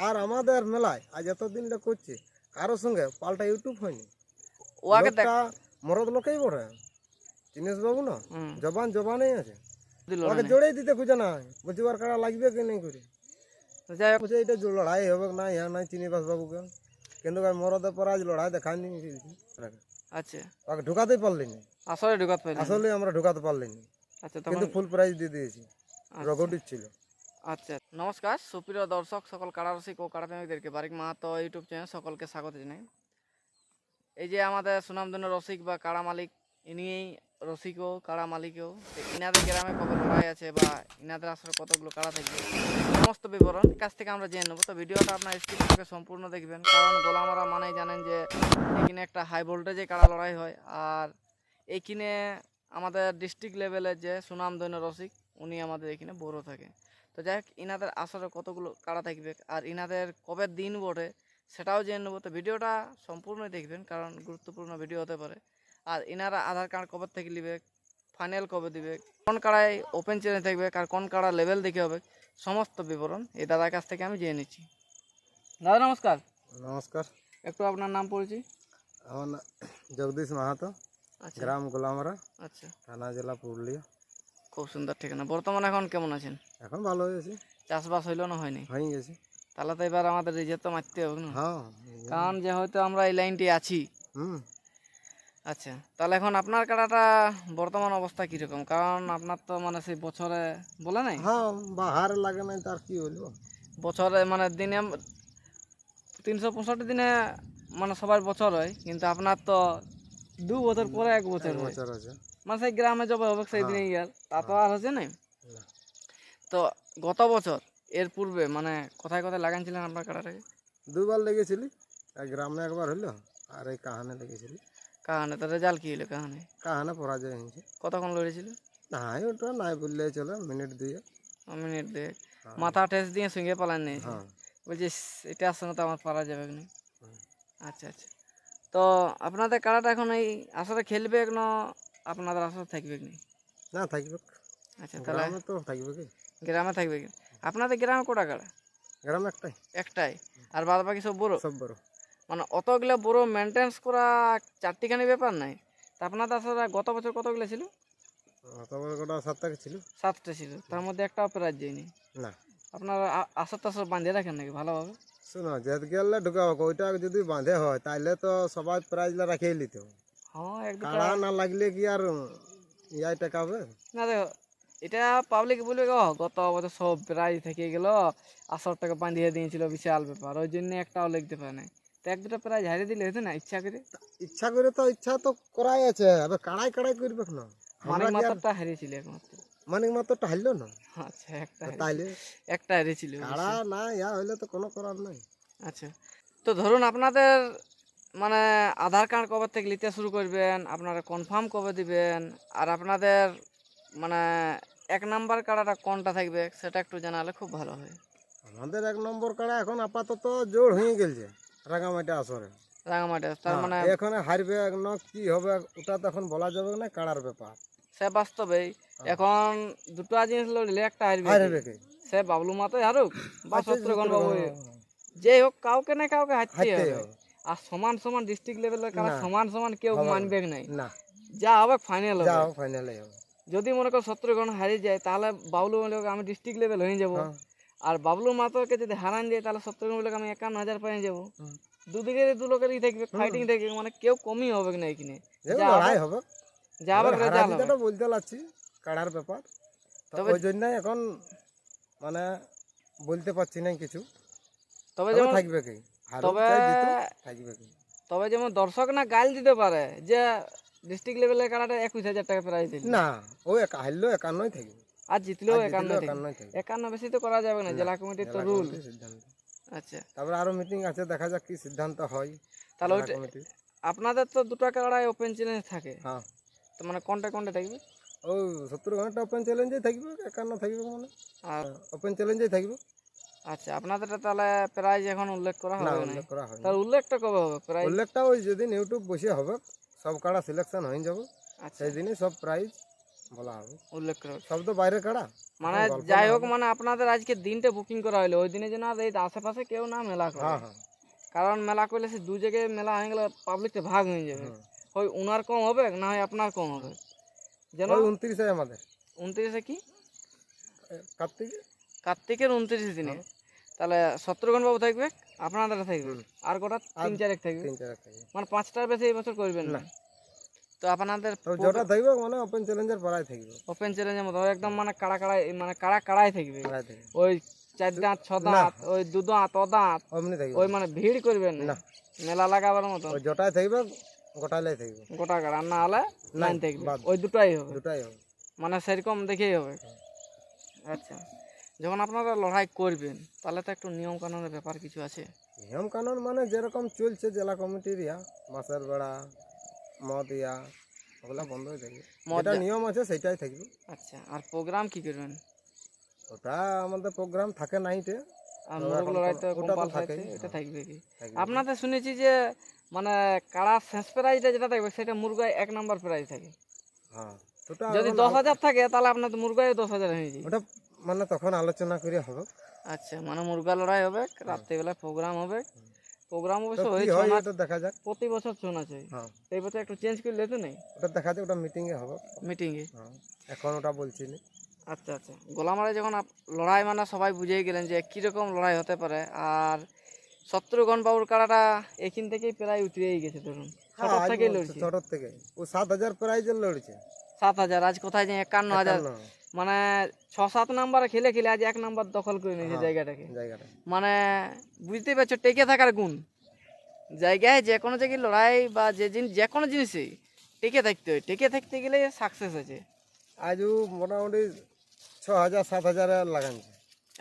আর আমাদের মেলায় আজ এতদিন করছে কারোর সঙ্গে পাল্টা ইউটিউব হয়নি। ওকে দেখ লোকটা মরদ লোকেই বটে, চিনিস বাবু না, জবানেই আছে। দিল ওকে না জোড়েই দিতে খুঁজে না, বলছি ওর কাড়া লাগবে কি নেই করে। তো যাই হোক বলছে এটা লড়াই হবে না, ইয়া নাই চিনিবাস বাবুকে, কিন্তু মরদের পর আজ লড়াই দেখায়নি। আচ্ছা ওকে ঢুকাতেই পারলি না, আসলে ঢুকাতে পারলেন না। আসলে আমরা ঢুকাতে পারলি না, আচ্ছা কিন্তু তখন ফুল প্রাইজ দিয়ে দিয়েছি, আচ্ছা। রগটির ছিল। আচ্ছা নমস্কার সুপ্রিয় দর্শক সকল কাড়া রসিক ও কাড়া প্রেমিকদেরকে বারিক মাহাতো ইউটিউব চ্যানেল সকলকে স্বাগত জানাই। এই যে আমাদের সুনামধন্য রসিক বা কাড়া মালিক, ইনিই রসিকও কাড়া মালিকও, ইনাদের গ্রামে কত লড়াই আছে বা ইনাদের আসলে কতগুলো কাড়া থাকবে সমস্ত বিবরণ কাছ থেকে আমরা জেনে নেবো। তো ভিডিওটা আপনার স্কিপ থেকে সম্পূর্ণ দেখবেন, কারণ গোলামারা মানেই জানেন যে এখানে একটা হাই ভোল্টেজে কাড়া লড়াই হয়। আর এইখানে আমাদের ডিস্ট্রিক্ট লেভেলের যে সুনামধন্য রসিক উনি আমাদের এখানে বড় থাকে। তো যাই হোক ইনাদের আসলে কতগুলো কাড়া থাকবে আর ইনাদের কবে দিন বটে সেটাও জেনে নেবো। তো ভিডিওটা সম্পূর্ণই দেখবেন, কারণ গুরুত্বপূর্ণ ভিডিও হতে পারে। আর ইনারা আধার কার্ড কবে থেকে নেবে, ফাইনাল কবে দিবে, কোন কাড়ায় ওপেন চ্যালেঞ্জ থাকবে আর কোন কাড়া লেভেল দেখে হবে, সমস্ত বিবরণ এই দাদার কাছ থেকে আমি জেনে নিচ্ছি। দাদা নমস্কার। নমস্কার, একটু আপনার নাম পড়েছি। আমার নাম জগদীশ মাহাতো, আচ্ছা গ্রাম গোলামারা, আচ্ছা, থানা জেলা পুরুলিয়া। খুব সুন্দর ঠিকানা। বর্তমানে এখন কেমন আছেন? এখন ভালো হয়েছে, চাষবাস হইলো না হয়নি? হয়ে গেছে। তাহলে তো এবার আমাদের রিজেক্ট তো মারতে হবে না, হ্যাঁ, কারণ যে হয়তো আমরা এই লাইনটি আছি। হুম। আচ্ছা তাহলে এখন আপনার কাড়াটা বর্তমান অবস্থা কীরকম? কারণ আপনার তো মানে সেই বছরে বলে নাই, হ্যাঁ, বাহার লাগে নাই তার কি হইলো। বছরে মানে দিনে 365 দিনে মানে সবার বছর হয়, কিন্তু আপনার তো 2 বছর পরে 1 বছর হয়। বছর আছে। মানে সেই গ্রামে যাবে হবে সেই দিনে ইয়ার তা তো আর হচ্ছে না। না। তো গত বছর এর পূর্বে মানে কোথায় কোথায় লাগাইছিলেন আপনার কাড়াটাকে? দুবার লেগেছিলি, গ্রামে একবার হইলো, আর এই কাহানে লেগেছিলি। কাহানে তো রেজাল্ট কী হলো? কাহানে কাহানে পরাজয় হয়েছে। কতক্ষণ লড়েছিল? নাই ওটা নাই বললেই চলে, মিনিট দিয়ে। মিনিট দেখ হ্যাঁ। মাথা ঠেস দিয়ে সঙ্গে পালান নিয়েছে, হ্যাঁ। বলছি এটা আসলে তো আমার পারা যাবে না। হুম। আচ্ছা আচ্ছা, তো আপনাদের কাড়াটা এখন এই আসলে খেলবে না আপনাদের আসলে থাকবে না? না থাকবে, আচ্ছা তাহলে গ্রামে তো থাকবে কি। গ্রামে থাকবে কি? আপনাদের গ্রামে কোটা কাড়া? গ্রামে একটাই, একটাই, আর বাদ বাকি সব বড়? সব বড়। মানে অতগুলো বড় মেনটেন্স করা চারটিখানি ব্যাপার নাই। তা আপনাদের আসলে গত বছর কতগুলো ছিল? তোমার গোটা 7টা ছিল। 7টা ছিল, তার মধ্যে একটাও প্রাইজ যায়নি। না, আপনারা আসর টাসর বাঁধিয়ে রাখেন নাকি ভালোভাবে? শোনো, যেত গেলে ঢুকাবো, ওইটা যদি বাঁধে হয় তাহলে তো সবাই প্রাইজটা রাখিয়ে নিত। হ্যাঁ এক দুটা কাড়া না লাগলে কি আর ইয়াই টাকাবে। না দেখো, এটা পাবলিক বলবে গো গত বছর সব প্রাইজ থেকে গেল, আসর টাকা বাঁধিয়ে দিয়েছিল, বিশাল ব্যাপার, ওই জন্য একটাও লিখতে পারে না। তো এক দুটা প্রাইজ হারিয়ে দিলে হতো না ইচ্ছা করে। ইচ্ছা করে তো ইচ্ছা তো করাই আছে, এবার কাড়াই কাড়াই করবে না। মানিক মাত্রটা হারিয়েছিল একমাত্র। মানিক মাত্রটা হারলো না, আচ্ছা একটা তাইলে একটা হারিয়েছিল। কাড়া না ইয়া হইলে তো কোনো করার নাই। আচ্ছা, তো ধরুন আপনাদের মানে আধার কার্ড কবে থেকে নিতে শুরু করবেন, আপনারা কনফার্ম কবে দিবেন, আর আপনাদের মানে 1 নাম্বার কাড়াটা কোনটা থাকবে সেটা একটু জানালে খুব ভালো হয়। আমাদের 1 নম্বর কাড়া এখন আপাতত জোর হয়ে গেছে রাঙামাটি আসরে। রাঙামাটি তার মানে এখন হারবে না কি হবে ওটা তো এখন বলা যাবে না, কাড়ার ব্যাপার। সে বাস্তবেই এখন দুটো জিনিস লড়লে একটা হারবে, হারবে কি? সে বাবলু মাতাই হারুক বা আচ্ছা, শত্রুঘ্ন বাবু, যে হোক কাউকে না কাউকে হারতেই হারতেই হবে। হবে। আর সমান সমান ডিস্ট্রিক্ট লেভেলের কারা না, সমান সমান কেউ হবে মানবে নাই, না, যা হবে ফাইনাল হবে। যাও ফাইনালে হবে। যদি মনে করো শত্রুঘ্ন হারিয়ে যায় তাহলে বাবলু বলে আমি ডিস্ট্রিক্ট লেভেল হয়ে যাবো, হ্যাঁ। আর বাবলু মাতাকে যদি হারান যায় তাহলে শত্রুঘ্ন বলে আমি 51,000 পেয়ে যাবো। হুম। দুদিকে দু লোকেরই থাকবে, ফাইটিং থাকবে, মানে কেউ কমই হবে না এখানে। যেও যা লড়াই হবে হবে, যা হবে হারা রেজাল্ট হবে। জিতাটা বলতে লাগছি কাড়ার ব্যাপার, তো তবে ওই জন্যই এখন মানে বলতে পারছি না কিছু। তবে তবে যেমন থাকবে কি, হারুক তবে চাই জিতুক, থাকবে কি। তবে যেমন দর্শক না গাল দিতে পারে যে ডিস্ট্রিক্ট লেভেলের খেলাটা 21,000 টাকা প্রাইজ দিল, না, ও হারলো 51ই থাকবে, আর জিতলেও আর 51 জিতলেও থেকে 51ই থাকবে। 51 বেশি তো করা যাবে না, জেলা কমিটির তো রুল। সিদ্ধান্ত আচ্ছা তারপরে আরো মিটিং আছে, দেখা যাক কি সিদ্ধান্ত হয় তাহলে জেলা ওইটা কমিটি। আপনাদের তো দুটো কাড়ায় ওপেন চ্যালেঞ্জ থাকে, হ্যাঁ, তো মানে কোনটা কোনটা থাকবে? ও 70 ঘন্টা ওপেন চ্যালেঞ্জেই থাকবে, 51 থাকবে মানে আর ওপেন চ্যালেঞ্জেই থাকবে। আচ্ছা আপনাদেরটা তাহলে প্রাইজ এখন উল্লেখ করা না, হবে না, উল্লেখ করা হয়নি। তার উল্লেখটা কবে হবে প্রাইজ? উল্লেখটা ওই যেদিন ইউটিউব বসে হবে, সব কাড়া সিলেকশন হয়ে যাবে, আচ্ছা সেই দিনই সব প্রাইজ বলা হবে, উল্লেখ করা হবে। সব তো বাইরে কাড়া। মানে গল্প যাই না হোক, হবে। মানে আপনাদের আজকে দিনটা বুকিং করা হলো, ওই দিনে যেন আর এই আশেপাশে কেউ না মেলা করে। হ্যাঁ হ্যাঁ কারণ মেলা করলে সে দু জায়গায় মেলা হয়ে গেলে পাবলিকটা ভাগ হয়ে যাবে। হুম। হয় উনার কম হবে, না হয় আপনার কম হবে। যেন ওই 29 আমাদের 29-এ কি কার্তিকে। কার্তিকের 29 দিনে, হ্যাঁ। তাহলে শত্রুঘ্ন বাবু থাকবে, আপনাদের থাকবে, হুম। আর গোটা আর 3-4 থাকবে। 3-4 থাকবে। মানে 5টার বেশি এই বছর করবেন না। না। তো আপনাদের তো যেটা থাকবে মানে ওপেন চ্যালেঞ্জের পাড়ায় থাকবে। ওপেন চ্যালেঞ্জের মতো একদম মানে কাড়া কাড়াই, মানে কাড়া কাড়াই থাকবে। পাড়ায় থাকবে। ওই 4 দাঁত 6 না। দাঁত, ওই 2 দাঁত ও দাঁত, অমনি থাকবে। ওই মানে ভিড় করবেন না, না। মেলা লাগাবার মতো ওই জটায় থাকবে, গোটাইলাই থাকবে। গোটা কাড়া, না হলে লাইন থাকবে, বাদ। ওই দুটাই হবে। দুটাই হবে। মানে সেরকম দেখেই হবে। আচ্ছা, যখন আপনারা লড়াই করবেন তাহলে তো একটু নিয়ম কানুনের ব্যাপার কিছু আছে। নিয়ম কানুন মানে যেরকম চলছে জেলা কমিটির মাসের বেড়া মদ ওগুলা বন্ধ হয়ে থাকবে। মদ যেটা নিয়ম আছে সেটাই থাকবে। আচ্ছা, আর প্রোগ্রাম কি করবেন? ওটা আমাদের প্রোগ্রাম থাকে নাইটে। আর তো মোরগ এখন লড়াই তো- তো ওটা তো কম্পালসারি, থাকেই। এটা থাকবে কি? থাকবে। আপনাদের শুনেছি যে মানে কাড়া শেষ প্রাইজটা যেটা থাকবে সেটা মুরগায় 1 নাম্বার প্রাইজ থাকে। হ্যাঁ ওটা যদি এখন 10,000 থাকে তাহলে আপনার তো মুরগায় 10,000 হয়ে যায়। ওটা মানে তখন আলোচনা করে হবে। আচ্ছা, মানে মুরগা লড়াই হবে, রাত্রিবেলা প্রোগ্রাম হবে। প্রোগ্রাম তো অবশ্য কি ওই হয় ছৌ ওটা দেখা যাক। প্রতি বছর ছৌ নাচ হয়। হ্যাঁ এই বছর একটু চেঞ্জ করলে তো নেই ওটা দেখা যাক, ওটা মিটিং এ হবে। মিটিংয়ে। হ্যাঁ এখন ওটা বলছি না। আচ্ছা আচ্ছা, গোলামারে যখন লড়াই মানে সবাই বুঝেই গেলেন যে কীরকম লড়াই হতে পারে। আর শত্রুঘ্ন বাবুর কাড়াটা এখান থেকেই প্রায় উতরেই গেছে ধরুন, হ্যাঁ ছোটোর আজ থেকেই বলছে লড়ছে। ছোটর থেকে ও 7,000 প্রাইজের লড়ছে। 7,000, আজ কোথায় যে 51,000, 51 মানে 6-7 নাম্বারে খেলে খেলে আজ 1 নাম্বার দখল করে নিয়েছে হ্যাঁ, জায়গাটাকে। জায়গাটা মানে বুঝতেই পারছো টেকে থাকার গুণ। জায়গায় যে কোনো জায়গায় লড়াই বা যে জিনিস, যে কোনো জিনিসেই টেকে থাকতে হয়, টেকে থাকতে গেলে সাকসেস আছে। আজ ও মোটামুটি 6,000 7,000 লাগাচ্ছে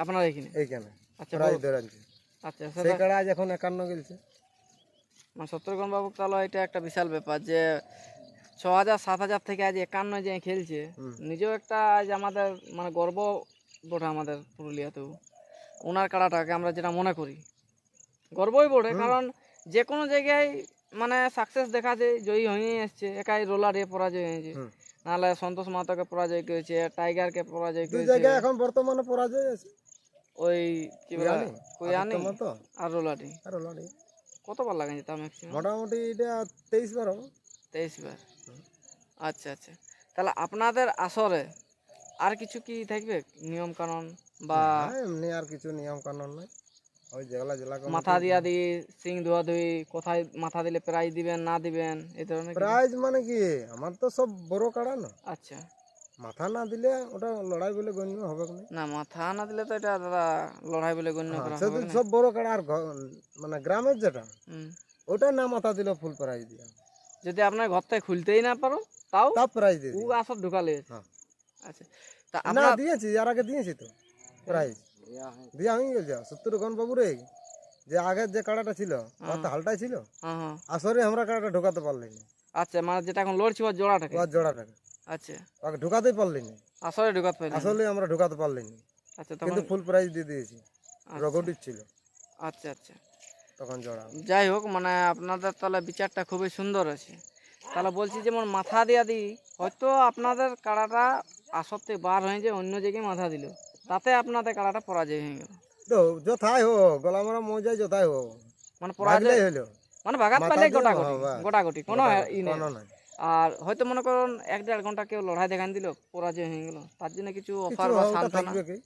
আপনার এখানে এইখানে আচ্ছা প্রাইজ ধরাচ্ছে। আচ্ছা, সেই সেটা কাড়া আজ এখন 51 গেলছে। মানে শত্রুঘ্ন বাবু তাহলে এটা একটা বিশাল ব্যাপার যে 6,000 7,000 থেকে আজ 51 যে খেলছে। হুম। নিজেও একটা আজ আমাদের মানে গর্ব বটে আমাদের পুরুলিয়াতেও ওনার কাড়াটাকে আমরা যেটা মনে করি গর্বই বটে। কারণ যে কোনো জায়গায় মানে সাকসেস দেখা যায়, জয়ী হয়ে এসছে। একাই রোলারে পরাজয় হয়েছে, হুম। নাহলে সন্তোষ মাহাতোকে পরাজয় করেছে, টাইগারকে পরাজয় দুই করেছে, জায়গায় এখন বর্তমানে পরাজয় আছে। ওই কি বলে কুয়ানি, কুয়ানি আদিত্য মতো আর রোলাটি। আর লড়াই কতবার লাগাইছে তা ম্যাক্সিমাম? মোটামুটি এটা 23 বার হবে। 23 বার। আচ্ছা আচ্ছা, তাহলে আপনাদের আসরে আর কিছু কি থাকবে নিয়ম কানুন বা না, এমনি আর কিছু নিয়ম কানুন নাই। ওই যেগুলা জেলা মাথা দিয়া দিয়ে সিং ধোয়া ধুই, কোথায় মাথা দিলে প্রাইজ দিবেন না দিবেন এই ধরনের কিছু? প্রাইজ মানে কি আমার তো সব বড় কাড়া না, আচ্ছা, মাথা না দিলে ওটা লড়াই বলে গণ্য হবে না। না মাথা না দিলে তো এটা দাদা লড়াই বলে গণ্য করা সে হবে তো না। সব বড় কাড়া আর মানে গ্রামের যেটা হুম। ওটা না মাথা দিলে ফুল প্রাইজ দিয়া যদি আপনার ঘর থেকে খুলতেই না পারো তাও তা প্রাইজ দিয়ে ও দিই। আসর ঢুকালে। হ্যাঁ। আচ্ছা, তা না আপনার দিয়েছি, আর আগে দিয়েছি তো প্রাইজ দিয়া হয়ে গেছে। শত্রুঘ্ন বাবুর এই যে আগের যে কাড়াটা ছিল ওর তো হালটাই ছিল, হ্যাঁ হ্যাঁ, আসরে আমরা কাড়াটা ঢোকাতে পারলি না। আচ্ছা, মানে যেটা এখন লড়ছি ওর জোড়াটাকে। ওর জোড়াটাকে আচ্ছা, ওকে ঢোকাতেই পারলি না। আসরে ঢুকাতে পারলেন না। আসলে আমরা ঢোকাতে পারলি না, আচ্ছা তখন কিন্তু ফুল প্রাইজ দিয়ে দিয়েছি। আচ্ছা। রগডির ছিল আচ্ছা আচ্ছা, তখন জোড়া। যাই হোক, মানে আপনাদের তাহলে বিচারটা খুবই সুন্দর আছে। তাহলে বলছি যেমন মাথা দিয়া দিই, হয়তো আপনাদের কাড়াটা আসর থেকে বার হয়ে যায়, অন্য জায়গায় মাথা দিল, তাতে আপনাদের কাড়াটা পরাজয় হয়ে গেল। তো যথাই হো গলা মারা মজাই যথাই হো, মানে পরাজয় ভাগলেই হলো। মানে ভাগাত মাথা পাইলে দিয়ে গোটাগুটি বাস। গোটাগুটি কোনো ই নেই। কোনো নাই। আর হয়তো মনে করুন 1-1.5 ঘন্টা কেউ লড়াই দেখান দিল, পরাজয় হয়ে গেল, তার জন্য কিছু অফার কিছু বা ওটা সান্ত্বনা থাকবে কি,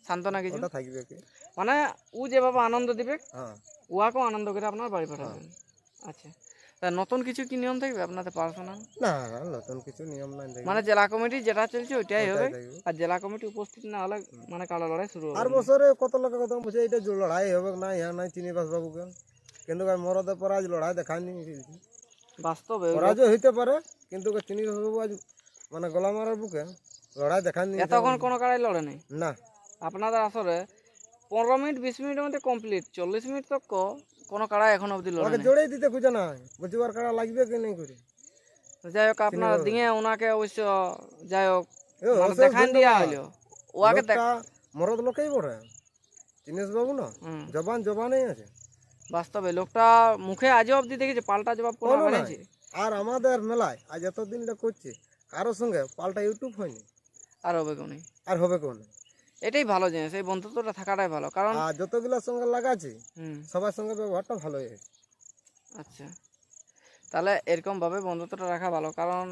সান্ত্বনা কিছু, ওটা থাকবে কি। মানে ও যেভাবে আনন্দ দিবে হ্যাঁ উহাকেও আনন্দ করে আপনার বাড়ি পাঠাবেন। আচ্ছা, তা নতুন কিছু কি নিয়ম থাকবে আপনাদের পার্সোনাল? না না, নতুন কিছু নিয়ম নাই দেখবে। মানে জেলা কমিটি যেটা চলছে ওইটাই হবে, থাকবে। আর জেলা কমিটি উপস্থিত না হলে মানে কালো লড়াই শুরু আর হবে। বছরে কত লোকে কত বলছে এটা যে লড়াই হবে না, ইহা নাই চিনিবাস বাবুকে, কিন্তু মরদে পর আজ লড়াই দেখায়নি। বাস্তবে পরাজয় হইতে পারে, কিন্তু চিনিবাস বাবু আজ মানে গলা মারার বুকে লড়াই দেখায়নি। এতক্ষণ কোনো কাড়াই লড়ে নেই না আপনাদের আসরে। 15 মিনিট 20 মিনিটের মধ্যে কমপ্লিট, 40 মিনিট তক কোনো কাড়াই এখন অবধি লড়ে ওকে নেই। জোড়াই দিতে খুঁজে না, বলছি ওর কাড়া লাগবে কি নেই করে। যাই হোক, আপনার দিয়ে ওনাকে অবশ্য যাই হোক এ, মানে অবশ্য দেখান দিয়া ধন্যবাদ। হইলো ওয়াকে লোকটা মরদ লোকেই বটে, চিনিস বাবু না, হুম, জবানেই আছে। বাস্তবে লোকটা মুখে আজও অবধি দেখেছে পাল্টা জবাব কোনো কোনো নাই। বেড়েছে। আর আমাদের মেলায় আজ এতদিনটা করছে, কারো সঙ্গে পাল্টা ইউটিউব হয়নি, আর হবে কোনি। আর হবে কোন। এটাই ভালো জিনিস, এই বন্ধুত্বটা থাকাটাই ভালো, কারণ আর যতগুলোর সঙ্গে লাগাচ্ছি হুম, সবার সঙ্গে ব্যবহারটা ভালো হয়েছে। আচ্ছা, তাহলে এরকমভাবে বন্ধুত্বটা রাখা ভালো, কারণ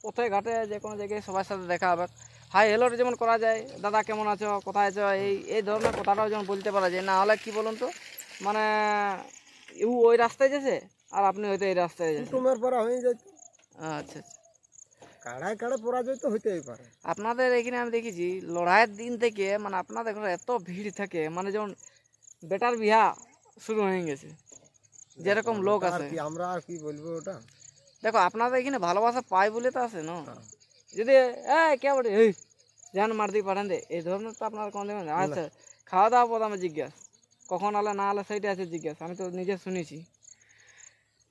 পথে ঘাটে যে কোনো জায়গায় সবার সাথে দেখা হবে, হাই হ্যালোটা যেমন করা যায়, দাদা কেমন আছো, কোথায় আছো, এই এই ধরনের কথাটাও যেমন বলতে পারা যায়। না হলে কি বলুন তো, মানে ওই রাস্তায় যেছে আর আপনি হয়তো এই রাস্তায় যেছেন। কুটুমের পরা হয়ে যায়, আচ্ছা আচ্ছা, কাড়ায় কাড়ে পরাজয় তো হইতেই পারে। আপনাদের এখানে আমি দেখেছি লড়াইয়ের দিন থেকে, মানে আপনাদের ঘরে এত ভিড় থাকে, মানে যেমন বেটার বিয়া শুরু হয়ে গেছে, যেরকম লোক আর আছে। কি আমরা আর কি বলবো ওটা। দেখো আপনাদের এখানে ভালোবাসা পায় বলে তো আছে না, হ্যাঁ। যদি কে বটে এই জান মার দিয়ে পাঠান দে, এই ধরনের তো আপনার কোনো দেবেন। আচ্ছা, খাওয়া দাওয়া পর আমি জিজ্ঞাস কখন আলে না আলে সেইটা আছে জিজ্ঞাস, আমি তো নিজে শুনেছি।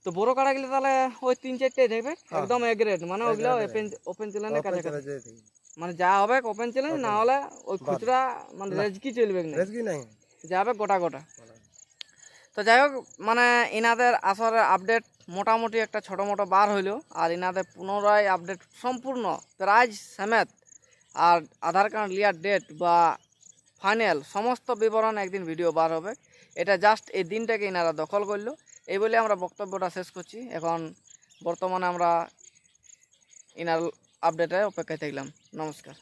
তো বড় কাড়া গেলে তাহলে ওই 3-4টাই থাকবে একদম এক রেট, মানে ওগুলো ওপেন চ্যালেঞ্জের কাছে মানে যা হবে ওপেন চ্যালেঞ্জ, না হলে ওই খুচরা মানে রেজকি চলবে না, রেজকি নাই। যা হবে গোটা গোটা। তো যাই হোক, মানে ইনাদের আসরের আপডেট মোটামুটি একটা ছোটো মোটো বার হইলো, আর ইনাদের পুনরায় আপডেট সম্পূর্ণ প্রাইজ সমেত আর আধার কার্ড লিয়ার ডেট বা ফাইনাল সমস্ত বিবরণ একদিন ভিডিও বার হবে। এটা জাস্ট এই দিনটাকে ইনারা দখল করলো, এই বলে আমরা বক্তব্যটা শেষ করছি। এখন বর্তমানে আমরা ইনার আপডেটে অপেক্ষায় থাকলাম। নমস্কার।